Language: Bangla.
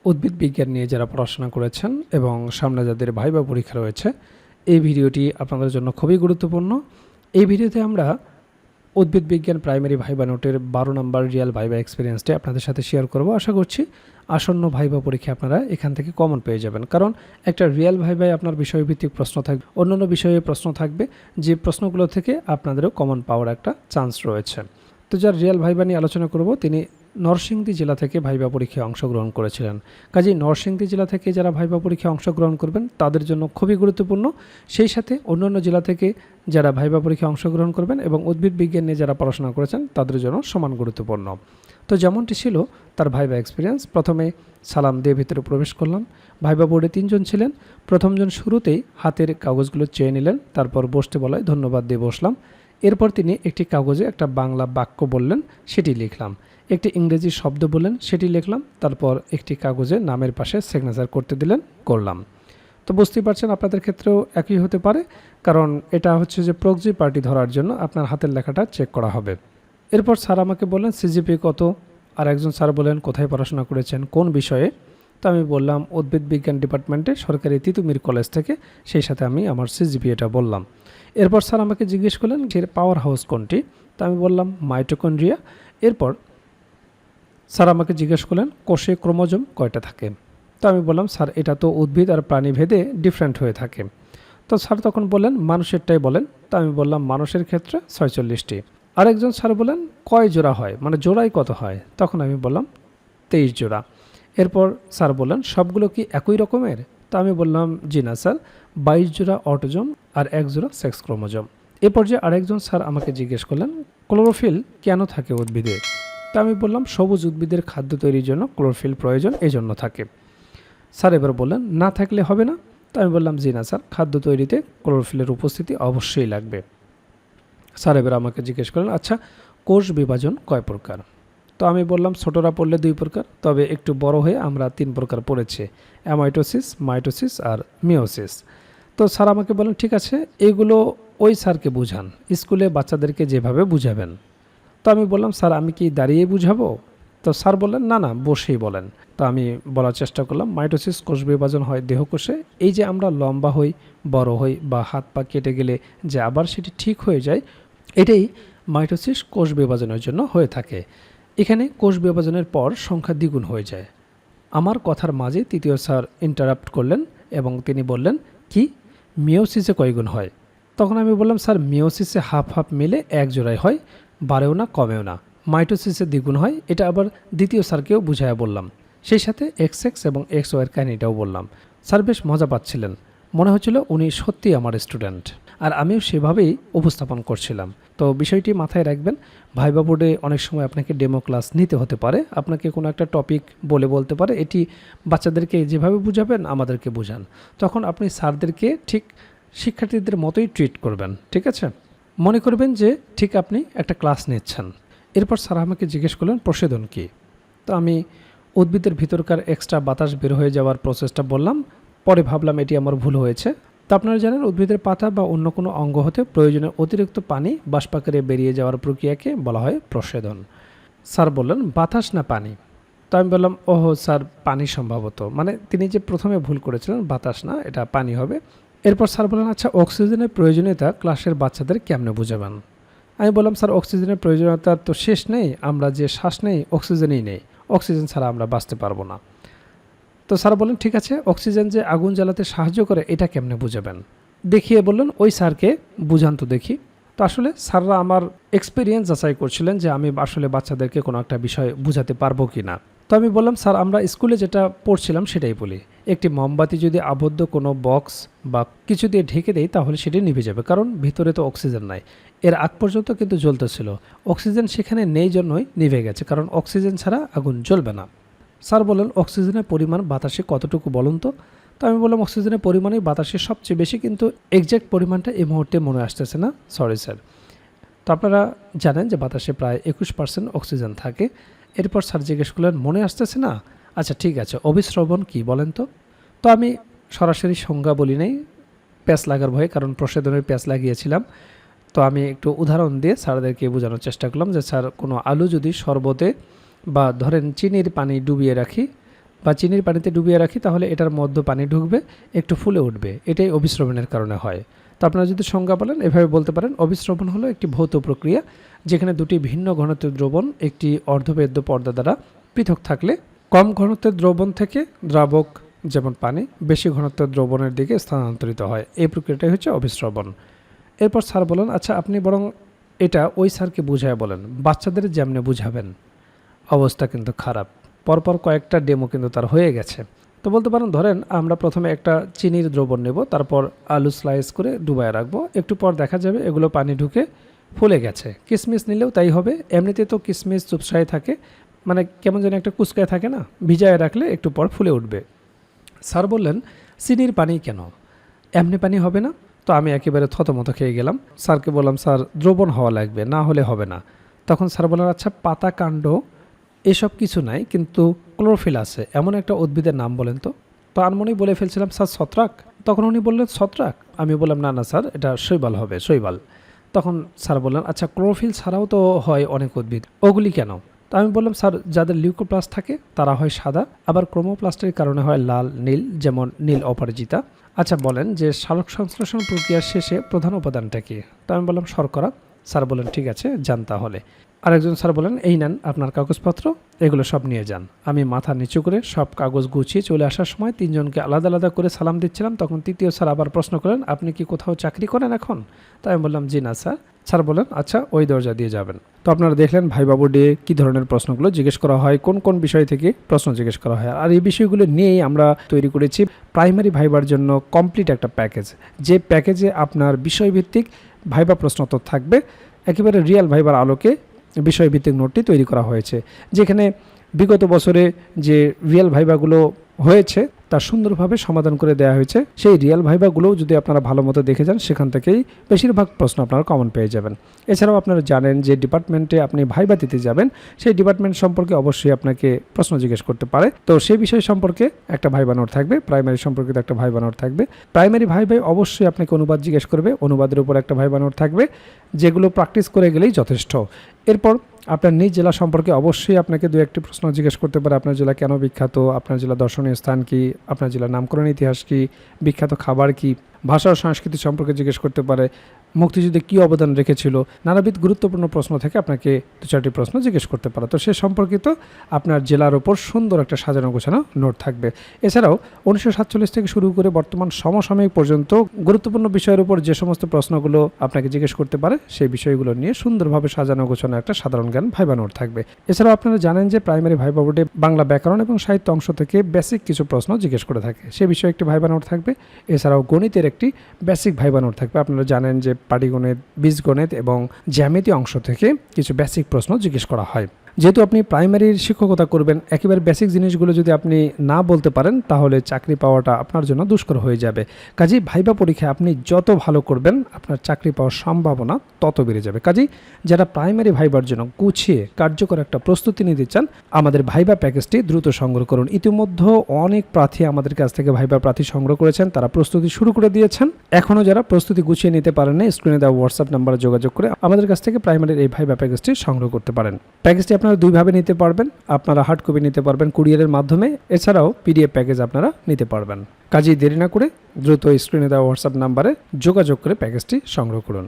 উদ্ভিদ বিজ্ঞান নিয়ে যারা পড়াশোনা করেছেন এবং সামনে যাদের ভাইবা পরীক্ষা রয়েছে, এই ভিডিওটি আপনাদের জন্য খুবই গুরুত্বপূর্ণ। এই ভিডিওতে আমরা উদ্ভিদ বিজ্ঞান প্রাইমারি ভাইবা নোটের 12 নম্বর রিয়েল ভাইবা এক্সপিরিয়েন্সটি আপনাদের সাথে শেয়ার করব। আশা করছি আসন্ন ভাইবা পরীক্ষা আপনারা এখান থেকে কমন পেয়ে যাবেন, কারণ একটা রিয়েল ভাইবায় আপনার বিষয়ভিত্তিক প্রশ্ন থাকবে, অন্যান্য বিষয়ে প্রশ্ন থাকবে, যে প্রশ্নগুলো থেকে আপনাদেরও কমন পাওয়ার একটা চান্স রয়েছে। তো যার রিয়েল ভাইবা নিয়ে আলোচনা করব, তিনি নরসিংদী জেলা থেকে ভাইবা পরীক্ষায় অংশগ্রহণ করেছিলেন। কাজেই নরসিংদী জেলা থেকে যারা ভাইবা পরীক্ষায় অংশগ্রহণ করবেন তাদের জন্য খুবই গুরুত্বপূর্ণ। সেই সাথে অন্যান্য জেলা থেকে যারা ভাইবা পরীক্ষায় অংশগ্রহণ করবেন এবং উদ্ভিদ বিজ্ঞান নিয়ে যারা পড়াশোনা করেছেন তাদের জন্য সমান গুরুত্বপূর্ণ। তো যেমনটি ছিল তার ভাইবা এক্সপিরিয়েন্স, প্রথমে সালাম দিয়ে ভিতরে প্রবেশ করলাম। ভাইবা বোর্ডে 3 জন ছিলেন। প্রথমজন শুরুতেই হাতের কাগজগুলো চেয়ে নিলেন, তারপর বসতে বলায় ধন্যবাদ দিয়ে বসলাম। এরপর তিনি একটি কাগজে একটা বাংলা বাক্য বললেন, সেটি লিখলাম। একটি ইংরেজি শব্দ বললেন, সেটি লিখলাম। তারপর একটি কাগজে নামের পাশে সিগনেচার করতে দিলেন, করলাম। তো বুঝতেই পারছেন আপনাদের ক্ষেত্রেও একই হতে পারে, কারণ এটা হচ্ছে যে প্রক্সি পার্টি ধরার জন্য আপনার হাতের লেখাটা চেক করা হবে। এরপর স্যার আমাকে বললেন সিজিপি কত, আর একজন স্যার বললেন কোথায় পড়াশোনা করেছেন, কোন বিষয়ে। তো আমি বললাম উদ্ভিদ বিজ্ঞান ডিপার্টমেন্টে সরকারি তিতুমির কলেজ থেকে, সেই সাথে আমি আমার সিজিপিএটা বললাম। এরপর স্যার আমাকে জিজ্ঞেস করলেন যে পাওয়ার হাউস কোনটি। তো আমি বললাম মাইটোকন্ড্রিয়া। এরপর স্যার আমাকে জিজ্ঞেস করলেন কোষে ক্রোমোজোম কয়টা থাকে। তো আমি বললাম স্যার এটা তো উদ্ভিদ আর প্রাণী ভেদে ডিফারেন্ট হয়ে থাকে। তো স্যার তখন বললেন মানুষেরটাই বলেন। তো আমি বললাম মানুষের ক্ষেত্রে 46টি। আরেকজন স্যার বললেন কয় জোড়া হয়, মানে জোড়াই কত হয়। তখন আমি বললাম 23 জোড়া। এরপর স্যার বললেন সবগুলো কি একই রকমের। তো আমি বললাম জি না স্যার, 22 জোড়া অটোজোম আর 1 জোড়া সেক্স ক্রোমোজোম। এ পর্যায়ে আরেকজন স্যার আমাকে জিজ্ঞেস করলেন ক্লোরোফিল কেন থাকে উদ্ভিদে। তা আমি বললাম সবুজ উদ্ভিদের খাদ্য তৈরির জন্য ক্লোরোফিল প্রয়োজন, এই জন্য থাকে। স্যার এবার বললেন না থাকলে হবে না। তো আমি বললাম জি না স্যার, খাদ্য তৈরিতে ক্লোরোফিলের উপস্থিতি অবশ্যই লাগবে। স্যার এবার আমাকে জিজ্ঞেস করলেন আচ্ছা কোষ বিভাজন কয় প্রকার। তো আমি বললাম ছোটরা পড়লে 2 প্রকার, তবে একটু বড় হয়ে আমরা 3 প্রকার পড়েছি, অ্যামাইটোসিস, মাইটোসিস আর মিওসিস। তো স্যার আমাকে বলেন ঠিক আছে, এগুলো ওই স্যারকে বুঝান, স্কুলে বাচ্চাদেরকে যেভাবে বুঝাবেন। তো আমি বললাম স্যার আমি কি দাঁড়িয়ে বুঝাবো। তো স্যার বললেন না না, বসেই বলেন। তো আমি বলার চেষ্টা করলাম মাইটোসিস কোষ বিভাজন হয় দেহকোষে। এই যে আমরা লম্বা হই, বড় হই বা হাত পা কেটে গেলে যে আবার সেটি ঠিক হয়ে যায়, এটাই মাইটোসিস কোষ বিভাজনের জন্য হয়ে থাকে। এখানে কোষ বিভাজনের পর সংখ্যা দ্বিগুণ হয়ে যায়। আমার কথার মাঝে তৃতীয় স্যার ইন্টারাপ্ট করলেন এবং তিনি বললেন কি মিওসিসে কয়গুণ হয়। তখন আমি বললাম স্যার মিওসিসে হাফ হাফ মিলে 1 জোড়ায় হয়, বাড়েও না কমেও না। মাইটোসিসে দ্বিগুণ হয়, এটা আবার দ্বিতীয় স্যারকেও বুঝাইয়া বললাম। সেই সাথে XX এবং XY এর কাহিনিটাও বললাম। স্যার বেশ মজা পাচ্ছিলেন, মনে হচ্ছিল উনি সত্যিই আমার স্টুডেন্ট, আর আমিও সেভাবেই উপস্থাপন করছিলাম। তো বিষয়টি মাথায় রাখবেন, ভাইবা বোর্ডে অনেক সময় আপনাকে ডেমো ক্লাস নিতে হতে পারে, আপনাকে কোনো একটা টপিক বলতে পারে এটি বাচ্চাদেরকে যেভাবে বুঝাবেন আমাদেরকে বুঝান, তখন আপনি স্যারদেরকে ঠিক শিক্ষার্থীদের মতোই ট্রিট করবেন, ঠিক আছে। মনে করবেন যে ঠিক আপনি একটা ক্লাস নিচ্ছেন। এরপর স্যার আমাকে জিজ্ঞেস করলেন প্রসেদন কী। তো আমি উদ্ভিদের ভিতরকার এক্সট্রা বাতাস বের হয়ে যাওয়ার প্রসেসটা বললাম। পরে ভাবলাম এটি আমার ভুল হয়েছে। তো আপনারা জানেন উদ্ভিদের পাতা বা অন্য কোনো অঙ্গ হতে প্রয়োজনে অতিরিক্ত পানি বাষ্পাকারে বেরিয়ে যাওয়ার প্রক্রিয়াকে বলা হয় প্রসেদন। স্যার বললেন বাতাস না পানি। তো আমি বললাম ওহো স্যার পানি সম্ভবত, মানে তিনি যে প্রথমে ভুল করেছিলেন, বাতাস না এটা পানি হবে। এরপর স্যার বললেন আচ্ছা অক্সিজেনের প্রয়োজনীয়তা ক্লাসের বাচ্চাদের কেমনে বুঝাবেন। আমি বললাম স্যার অক্সিজেনের প্রয়োজনীয়তার তো শেষ নেই, আমরা যে শ্বাস নেই অক্সিজেনই নেই, অক্সিজেন ছাড়া আমরা বাঁচতে পারবো না। তো স্যার বললেন ঠিক আছে অক্সিজেন যে আগুন জ্বালাতে সাহায্য করে এটা কেমনে বুঝাবেন। দেখিয়ে বললেন ওই স্যারকে বুঝান তো দেখি। তো আসলে স্যাররা আমার এক্সপিরিয়েন্স যাচাই করছিলেন যে আমি আসলে বাচ্চাদেরকে কোনো একটা বিষয় বুঝাতে পারবো কি না। তো আমি বললাম স্যার আমরা স্কুলে যেটা পড়ছিলাম সেটাই বলি, একটি মোমবাতি যদি আবদ্ধ কোনো বক্স বা কিছু দিয়ে ঢেকে দেয় তাহলে সেটি নিভে যাবে, কারণ ভিতরে তো অক্সিজেন নাই। এর আগ পর্যন্ত কিন্তু জ্বলতেছিল, অক্সিজেন সেখানে নেই জন্যই নিভে গেছে, কারণ অক্সিজেন ছাড়া আগুন জ্বলবে না। স্যার বললেন অক্সিজেনের পরিমাণ বাতাসে কতটুকু বলুন তো। তো আমি বললাম অক্সিজেনের পরিমাণই বাতাসে সবচেয়ে বেশি, কিন্তু এক্স্যাক্ট পরিমাণটা এই মুহূর্তে মনে আসতেছে না, সরি স্যার। তো আপনারা জানেন যে বাতাসে প্রায় 21% অক্সিজেন থাকে। এরপর স্যার জিজ্ঞেস করলেন মনে আসতেছে না, আচ্ছা ঠিক আছে অভিস্রবণ কি বলেন তো। তো আমি সরাসরি সংজ্ঞা বলি নাই প্যাঁচ লাগার ভয়ে, কারণ প্রসেদনের প্যাঁচ লাগিয়েছিলাম। তো আমি একটু উদাহরণ দিয়ে স্যারদেরকে বোঝানোর চেষ্টা করলাম যে স্যার কোনো আলু যদি শরবতে বা ধরেন চিনির পানি ডুবিয়ে রাখি বা চিনির পানিতে ডুবিয়ে রাখি তাহলে এটার মধ্যে পানি ঢুকবে, একটু ফুলে উঠবে। এটাই অভিস্রবণের কারণে হয়। তো আপনারা যদি সংজ্ঞা বলেন এভাবে বলতে পারেন, অভিস্রবণ হলো একটি ভৌত প্রক্রিয়া যেখানে দুটি ভিন্ন ঘনত্বের দ্রবণ একটি অর্ধবেদ্য পর্দা দ্বারা পৃথক থাকলে কম ঘনত্বের দ্রবণ থেকে দ্রাবক যেমন পানি বেশি ঘনত্বের দ্রবণের দিকে স্থানান্তরিত হয়। এই প্রক্রিয়াটাই হচ্ছে অভিস্রবণ। এরপর স্যার বলেন, আচ্ছা আপনি বরং এটা ওই স্যারকে বুঝায় বলেন, বাচ্চাদের যেমনে বুঝাবেন। অবস্থা কিন্তু খারাপ। পরপর কয়েকটা ডেমো কিন্তু তার হয়ে গেছে। তো বলতে পারেন, ধরেন আমরা প্রথমে একটা চিনির দ্রবণ নেব, তারপর আলু স্লাইস করে ডুবায় রাখবো, একটু পর দেখা যাবে এগুলো পানি ঢুকে ফুলে গেছে। কিশমিশ নিলেও তাই হবে। এমনিতে তো কিশমিশ চুপসায় থাকে, মানে কেমন যেন একটা কুচকায় থাকে না, ভিজায় রাখলে একটু পর ফুলে উঠবে। স্যার বললেন, চিনির পানি কেন, এমনি পানি হবে না? তো আমি একেবারে থতমত খেয়ে গেলাম। স্যারকে বললাম, স্যার দ্রবণ হওয়া লাগবে, না হলে হবে না। তখন স্যার বললেন, আচ্ছা পাতা কাণ্ড এসব কিছু নাই, কিন্তু ক্লোরোফিল আছে, এমন একটা উদ্ভিদের নাম বলেন তো। তো আনমনেই বলে ফেলছিলাম, স্যার ছত্রাক। তখন উনি বললেন ছত্রাক। আমি বললাম, না না স্যার, এটা শৈবাল হবে, শৈবাল। তখন স্যার বললেন, আচ্ছা ক্লোরোফিল ছাড়াও তো হয় অনেক উদ্ভিদ, ওগুলি কেন? তো আমি বললাম, স্যার যাদের লিউকোপ্লাস্ট থাকে তারা হয় সাদা, আবার ক্রোমোপ্লাস্টের কারণে হয় লাল নীল, যেমন নীল অপরাজিতা। আচ্ছা বলেন যে সালোক সংশ্লেষণ প্রক্রিয়ার শেষে প্রধান উপাদানটা কি? তো আমি বললাম শর্করা। স্যার বলেন, ঠিক আছে যান তাহলে। আরেকজন স্যার বলেন, এই নেন আপনার কাগজপত্র, এগুলো সব নিয়ে যান। আমি মাথা নিচু করে সব কাগজ গুছিয়ে চলে আসার সময় তিনজনকে আলাদা আলাদা করে সালাম দিচ্ছিলাম। তখন তৃতীয় স্যার আবার প্রশ্ন করেন, আপনি কি কোথাও চাকরি করেন এখন? তাই আমি বললাম, জি না স্যার। স্যার বলেন, আচ্ছা ওই দরজা দিয়ে যাবেন। তো আপনারা দেখলেন ভাইবা বোর্ডে কী ধরনের প্রশ্নগুলো জিজ্ঞেস করা হয়, কোন কোন বিষয় থেকে প্রশ্ন জিজ্ঞেস করা হয়। আর এই বিষয়গুলো নিয়েই আমরা তৈরি করেছি প্রাইমারি ভাইবার জন্য কমপ্লিট একটা প্যাকেজ, যে প্যাকেজে আপনার বিষয়ভিত্তিক ভাইবা প্রশ্নোত্তর থাকবে, একেবারে রিয়েল ভাইবার আলোকে বিষয়ভিত্তিক নোটটি তৈরি করা হয়েছে, যেখানে বিগত বছরে যে রিয়েল ভাইবাগুলো হয়েছে তা সুন্দরভাবে সমাধান করে দেওয়া হয়েছে। সেই রিয়েল ভাইবাগুলোও যদি আপনারা ভালো মতো দেখে যান, সেখান থেকেই বেশিরভাগ প্রশ্ন আপনারা কমন পেয়ে যাবেন। এছাড়াও আপনারা জানেন যে ডিপার্টমেন্টে আপনি ভাইবা দিতে যাবেন, সেই ডিপার্টমেন্ট সম্পর্কে অবশ্যই আপনাকে প্রশ্ন জিজ্ঞেস করতে পারে। তো সেই বিষয় সম্পর্কে একটা ভাইবা নোট থাকবে, প্রাইমারি সম্পর্কিত একটা ভাইবা নোট থাকবে। প্রাইমারি ভাইবাই অবশ্যই আপনাকে অনুবাদ জিজ্ঞেস করবে, অনুবাদের উপর একটা ভাইবা নোট থাকবে, যেগুলো প্র্যাকটিস করে গেলেই যথেষ্ট। এরপর আপনার নিজ জেলা সম্পর্কে অবশ্যই আপনাকে দু একটি প্রশ্ন জিজ্ঞেস করতে পারে। আপনার জেলা কেন বিখ্যাত, আপনার জেলা দর্শনীয় স্থান কি, আপনার জেলার নামকরণ ইতিহাস কি, বিখ্যাত খাবার কি, ভাষা ও সংস্কৃতি সম্পর্কে জিজ্ঞেস করতে পারে, মুক্তিযুদ্ধে কী অবদান রেখেছিল, নানাবিধ গুরুত্বপূর্ণ প্রশ্ন থেকে আপনাকে দু চারটি প্রশ্ন জিজ্ঞেস করতে পারে। তো সে সম্পর্কিত আপনার জেলার ওপর সুন্দর একটা সাজানো গোছানো নোট থাকবে। এছাড়াও 1947 থেকে শুরু করে বর্তমান সমসাময়িক পর্যন্ত গুরুত্বপূর্ণ বিষয়ের উপর যে সমস্ত প্রশ্নগুলো আপনাকে জিজ্ঞেস করতে পারে, সেই বিষয়গুলো নিয়ে সুন্দরভাবে সাজানো গোছানো একটা সাধারণ জ্ঞান ভাইবা নোট থাকবে। এছাড়াও আপনারা জানেন যে প্রাইমারি ভাইবা বোর্ডে বাংলা ব্যাকরণ এবং সাহিত্য অংশ থেকে বেসিক কিছু প্রশ্ন জিজ্ঞেস করে থাকে, সে বিষয়ে একটি ভাইবা নোট থাকবে। এছাড়াও গণিতের একটি বেসিক ভাইবা নোট থাকবে। আপনারা জানেন যে পাটিগণিত, বীজগণিত এবং জ্যামিতি অংশ থেকে কিছু বেসিক প্রশ্ন জিজ্ঞেস করা হয়। যেহেতু আপনি প্রাইমারির শিক্ষকতা করবেন, একেবারে বেসিক জিনিসগুলো যদি আপনি না বলতে পারেন তাহলে চাকরি পাওয়াটা আপনার জন্য দুষ্কর হয়ে যাবে। কাজেই ভাইবা পরীক্ষায় আপনি যত ভালো করবেন আপনার চাকরি পাওয়ার সম্ভাবনা তত বেড়ে যাবে। কাজেই যারা প্রাইমারি ভাইবার জন্য গুছিয়ে কার্যকর একটা প্রস্তুতি নিতে চান, আমাদের ভাইবা প্যাকেজটি দ্রুত সংগ্রহ করুন। ইতিমধ্যে অনেক প্রার্থী আমাদের কাছ থেকে ভাইবা প্রার্থী সংগ্রহ করেছেন, তারা প্রস্তুতি শুরু করে দিয়েছেন। এখনও যারা প্রস্তুতি গুছিয়ে নিতে পারেন না, স্ক্রিনে দেওয়া হোয়াটসঅ্যাপ নাম্বারে যোগাযোগ করে আমাদের কাছ থেকে প্রাইমারির এই ভাইবা প্যাকেজটি সংগ্রহ করতে পারেন। প্যাকেজটি আপনারা দুইভাবে নিতে পারবেন, আপনারা হার্ড কপি নিতে পারবেন কুরিয়ারের মাধ্যমে, এছাড়াও পিডিএফ প্যাকেজ আপনারা নিতে পারবেন। কাজেই দেরি না করে দ্রুত স্ক্রিনে দেওয়া হোয়াটসঅ্যাপ নাম্বারে যোগাযোগ করে প্যাকেজটি সংগ্রহ করুন।